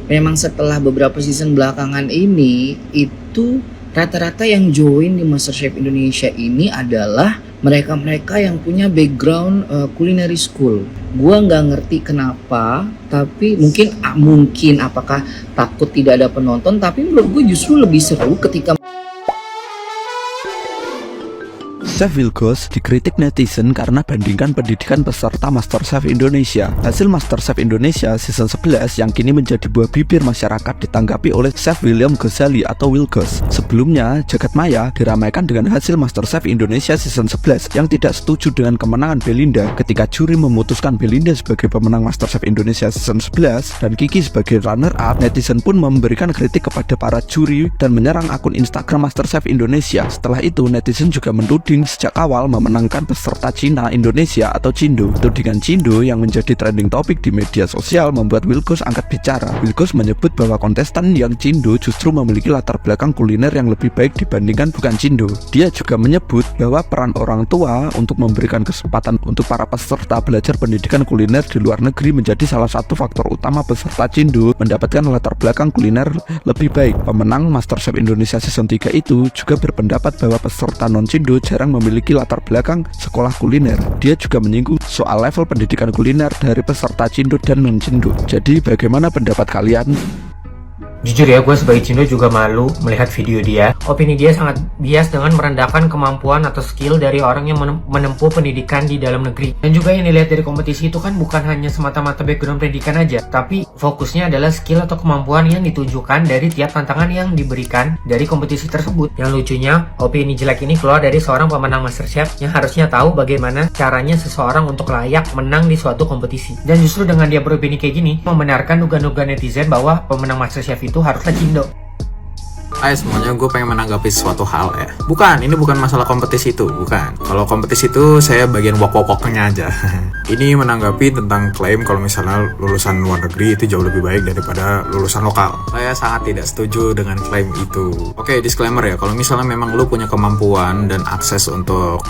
memang setelah beberapa season belakangan ini itu rata-rata yang join di MasterChef Indonesia ini adalah mereka-mereka yang punya background culinary school. Gua nggak ngerti kenapa, tapi mungkin apakah takut tidak ada penonton, tapi menurut gue justru lebih seru ketika Chef Wilkos dikritik netizen karena bandingkan pendidikan peserta MasterChef Indonesia. Hasil MasterChef Indonesia season 11 yang kini menjadi buah bibir masyarakat ditanggapi oleh Chef William Ghazali atau Wilkos. Sebelumnya, jagat maya diramaikan dengan hasil MasterChef Indonesia season 11 yang tidak setuju dengan kemenangan Belinda ketika juri memutuskan Belinda sebagai pemenang MasterChef Indonesia season 11 dan Kiki sebagai runner-up. Netizen pun memberikan kritik kepada para juri dan menyerang akun Instagram MasterChef Indonesia. Setelah itu, netizen juga menuding sejak awal memenangkan peserta Cina Indonesia atau Cindo. Tudingan Cindo yang menjadi trending topik di media sosial membuat Wilkos angkat bicara. Wilkos menyebut bahwa kontestan yang Cindo justru memiliki latar belakang kuliner yang lebih baik dibandingkan bukan Cindo. Dia juga menyebut bahwa peran orang tua untuk memberikan kesempatan untuk para peserta belajar pendidikan kuliner di luar negeri menjadi salah satu faktor utama peserta Cindo mendapatkan latar belakang kuliner lebih baik. Pemenang MasterChef Indonesia season 3 itu juga berpendapat bahwa peserta non-Cindo jarang memiliki latar belakang sekolah kuliner. Dia juga menyinggung soal level pendidikan kuliner dari peserta Cindo dan non-Cindo. Jadi bagaimana pendapat kalian? Jujur ya, gue sebagai Cindo juga malu melihat video dia. Opini dia sangat bias dengan merendahkan kemampuan atau skill dari orang yang menempuh pendidikan di dalam negeri. Dan juga yang dilihat dari kompetisi itu kan bukan hanya semata-mata background pendidikan aja, tapi fokusnya adalah skill atau kemampuan yang ditunjukkan dari tiap tantangan yang diberikan dari kompetisi tersebut. Yang lucunya, opini jelek ini keluar dari seorang pemenang MasterChef yang harusnya tahu bagaimana caranya seseorang untuk layak menang di suatu kompetisi. Dan justru dengan dia beropini kayak gini, membenarkan duga-duga netizen bahwa pemenang MasterChef itu haruslah Cindo. Hai semuanya, gue pengen menanggapi suatu hal ya. Ini bukan masalah kompetisi itu, bukan. Kalau kompetisi itu saya bagian wok-woknya aja. Ini menanggapi tentang klaim kalau misalnya lulusan luar negeri itu jauh lebih baik daripada lulusan lokal. Saya sangat tidak setuju dengan klaim itu. Oke, disclaimer ya, kalau misalnya memang lu punya kemampuan dan akses untuk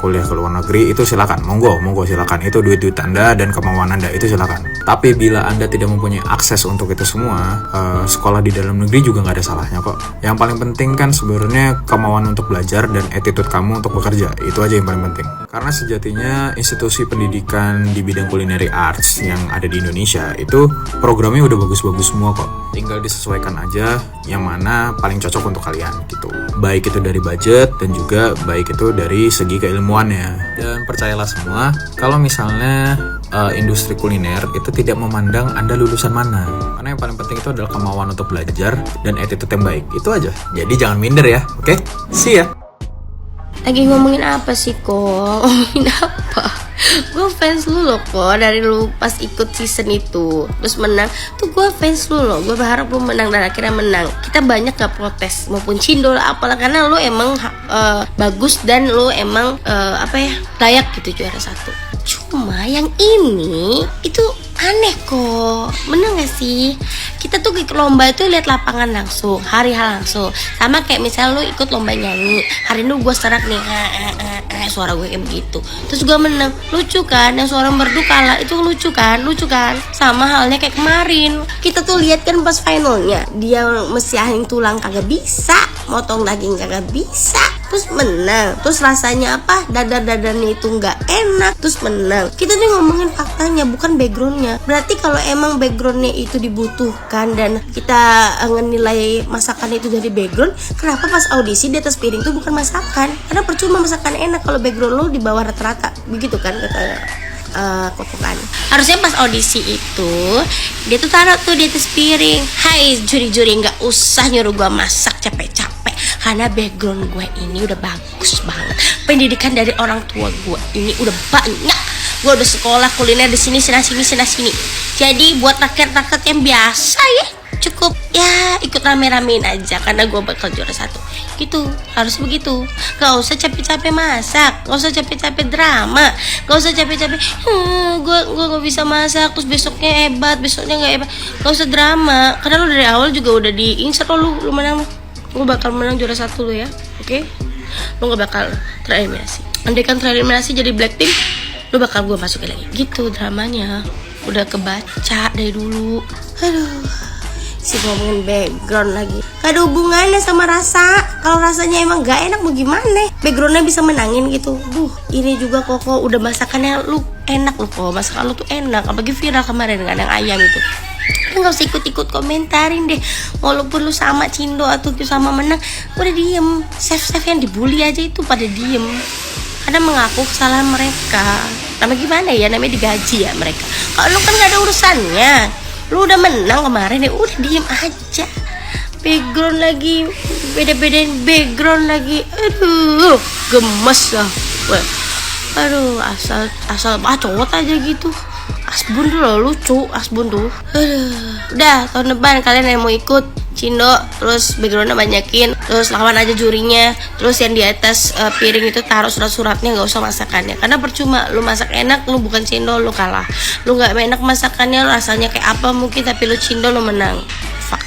kuliah ke luar negeri, itu silakan, monggo silakan. Itu duit Anda dan kemauan Anda, itu silakan. Tapi bila Anda tidak mempunyai akses untuk itu semua, sekolah di dalam negeri juga nggak ada salahnya kok. Yang paling penting kan sebenarnya kemauan untuk belajar dan attitude kamu untuk bekerja. Itu aja yang paling penting. Karena sejatinya institusi pendidikan di bidang culinary arts yang ada di Indonesia itu programnya udah bagus-bagus semua kok. Tinggal disesuaikan aja yang mana paling cocok untuk kalian gitu. Baik itu dari budget dan juga baik itu dari segi keilmuannya. Dan percayalah semua, kalau misalnya industri kuliner itu tidak memandang Anda lulusan mana. Karena yang paling penting itu adalah kemauan untuk belajar dan attitude yang baik. Itu aja. Jadi jangan minder ya. Oke? See ya. Lagi ngomongin apa sih kok? Ngomongin apa? Gue fans lu loh kok. Dari lu pas ikut season itu terus menang, tuh gue fans lu loh. Gue berharap lu menang dan akhirnya menang. Kita banyak gak protes maupun Cindo lah apalah, karena lu emang bagus dan lu emang layak gitu juara 1. Cuma yang ini itu aneh kok. Bener gak sih? Kita tuh ikut lomba itu lihat lapangan langsung, hari langsung. Sama kayak misalnya lu ikut lomba nyanyi, hari ini gue serak nih, suara gue kayak begitu, terus gue menang, lucu kan? Yang suara merdu kalah itu lucu kan? Sama halnya kayak kemarin, kita tuh lihat kan pas finalnya, dia mesiahin tulang kagak bisa, motong daging kagak bisa, terus menang. Terus rasanya apa? Dadar-dadarnya itu nggak enak, terus menang. Kita tuh ngomongin faktanya, bukan backgroundnya. Berarti kalau emang backgroundnya itu dibutuhkan dan kita menilai masakan itu dari background, kenapa pas audisi di atas piring itu bukan masakan? Karena percuma masakan enak kalau background lo di bawah rata-rata, begitu kan kata kotokan. Harusnya pas audisi itu dia tuh taruh tuh di atas piring. Hai juri-juri, nggak usah nyuruh gue masak capek-capek, karena background gue ini udah bagus banget. Pendidikan dari orang tua gue ini udah banyak. Gue udah sekolah kuliner di sini sana sini. Jadi buat rakyat-rakyat yang biasa ya, cukup ya ikut rame-ramein aja karena gue bakal juara 1. Gitu, harus begitu. Gak usah capek-capek masak, gak usah capek-capek drama, gak usah capek-capek gue gak bisa masak terus besoknya hebat, besoknya gak hebat. Gak usah drama, karena lu dari awal juga udah di-insert lu menang. Lu bakal menang juara 1 lu ya, oke? Lu gak bakal tereliminasi. Andai kan tereliminasi jadi Blackpink, lu bakal gue masukin lagi. Gitu dramanya, udah kebaca dari dulu. Aduh, Si ngomongin background lagi, gak ada hubungannya sama rasa. Kalau rasanya emang gak enak mau gimana, backgroundnya bisa menangin gitu. Ini juga kok udah masakannya lu enak loh kok, masakan lu tuh enak. Apalagi viral kemarin kan yang ayam itu. Lu gak usah ikut-ikut komentarin deh. Walaupun lu sama Cindo atau sama Menang, udah diem. Chef-chef yang dibully aja itu pada diem, karena mengaku kesalahan mereka. Nama gimana ya, namanya digaji ya mereka. Kalau lu kan gak ada urusannya, lu udah menang kemarin ya udah diem aja. Background lagi, beda-bedain background lagi. Aduh, gemes lah. Aduh, asal bacot aja gitu. Asbun tuh loh, lucu Asbun tuh. Udah, tahun depan kalian yang mau ikut Cindo, terus backgroundnya banyakin, terus lawan aja jurinya, terus yang di atas piring itu taruh surat-suratnya, nggak usah masakannya, karena percuma lu masak enak, lu bukan Cindo, lu kalah. Lu nggak enak masakannya, lu rasanya kayak apa mungkin, tapi lu Cindo, lu menang. Fuck.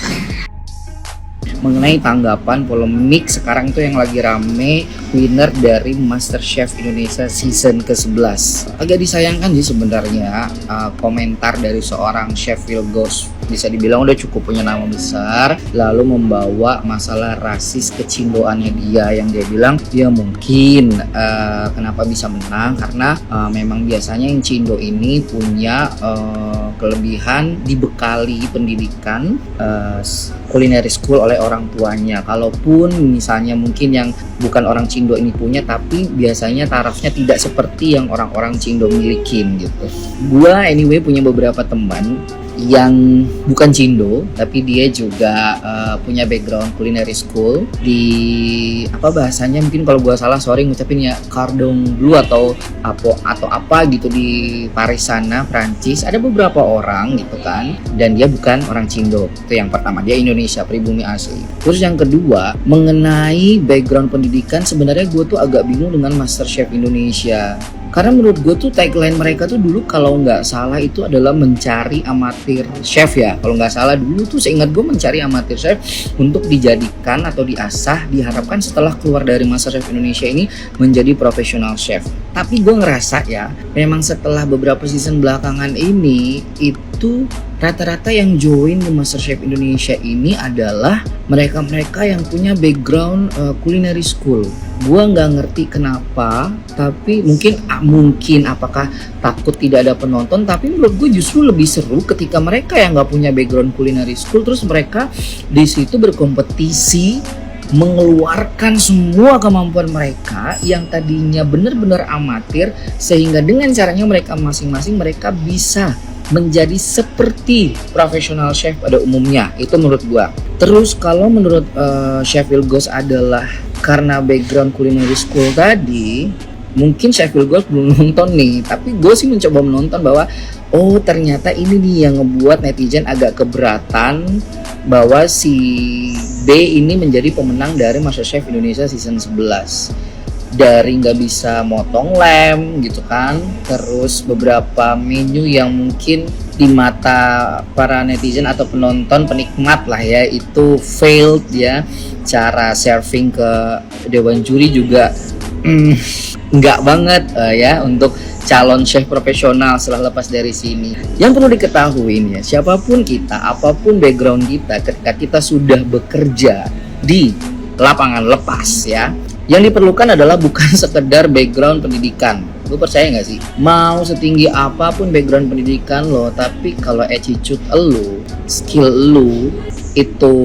Mengenai tanggapan polemik sekarang tuh yang lagi rame winner dari MasterChef Indonesia season ke-11. Agak disayangkan sih sebenarnya komentar dari seorang Chef Wilgos, bisa dibilang udah cukup punya nama besar, lalu membawa masalah rasis kecindoannya dia, yang dia bilang ya mungkin kenapa bisa menang karena memang biasanya yang Cindo ini punya kelebihan dibekali pendidikan culinary school oleh orang tuanya. Kalaupun misalnya mungkin yang bukan orang Cindo ini punya, tapi biasanya tarafnya tidak seperti yang orang-orang Cindo milikin gitu. Gua anyway punya beberapa teman yang bukan Cindo, tapi dia juga punya background culinary school di apa bahasanya, mungkin kalau gua salah sorry ngucapin ya, Cordon Bleu atau apa gitu di Paris sana, Prancis. Ada beberapa orang gitu kan, dan dia bukan orang Cindo. Itu yang pertama, dia Indonesia, pribumi asli. Terus yang kedua, mengenai background pendidikan, sebenarnya gue tuh agak bingung dengan MasterChef Indonesia. Karena menurut gue tuh tagline mereka tuh dulu kalau nggak salah itu adalah mencari amatir chef ya. Kalau nggak salah dulu tuh seingat gue mencari amatir chef untuk dijadikan atau diasah, diharapkan setelah keluar dari MasterChef Indonesia ini menjadi profesional chef. Tapi gue ngerasa ya, memang setelah beberapa season belakangan ini itu rata-rata yang join di MasterChef Indonesia ini adalah mereka-mereka yang punya background culinary school. Gua nggak ngerti kenapa, tapi mungkin apakah takut tidak ada penonton, tapi menurut gue justru lebih seru ketika mereka yang nggak punya background culinary school, terus mereka di situ berkompetisi mengeluarkan semua kemampuan mereka yang tadinya benar-benar amatir, sehingga dengan caranya mereka masing-masing mereka bisa menjadi seperti profesional chef pada umumnya. Itu menurut gua. Terus kalau menurut Chef Wilgos adalah karena background culinary school tadi, mungkin Chef Wilgos belum nonton nih, tapi gue sih mencoba menonton bahwa oh ternyata ini nih yang ngebuat netizen agak keberatan bahwa si B ini menjadi pemenang dari MasterChef Indonesia season 11. Dari nggak bisa motong lem gitu kan, terus beberapa menu yang mungkin di mata para netizen atau penonton penikmat lah ya itu failed ya. Cara serving ke dewan juri juga nggak banget ya untuk calon chef profesional setelah lepas dari sini. Yang perlu diketahui ya, siapapun kita, apapun background kita, ketika kita sudah bekerja di lapangan lepas ya, yang diperlukan adalah bukan sekedar background pendidikan. Lu percaya nggak sih? Mau setinggi apapun background pendidikan lo, tapi kalau attitude lo, skill lo itu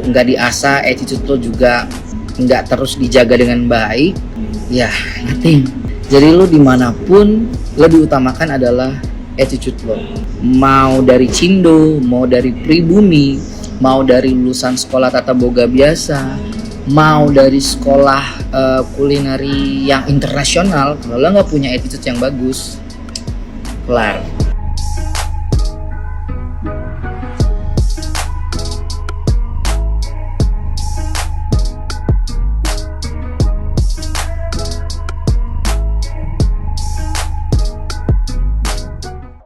nggak diasah, attitude lo juga nggak terus dijaga dengan baik, ya nothing. Jadi lo dimanapun lebih utamakan adalah attitude lo. Mau dari Cindo, mau dari pribumi, mau dari lulusan sekolah tata boga biasa, mau dari sekolah kulineri yang internasional, kalau lo nggak punya attitude yang bagus, kelar.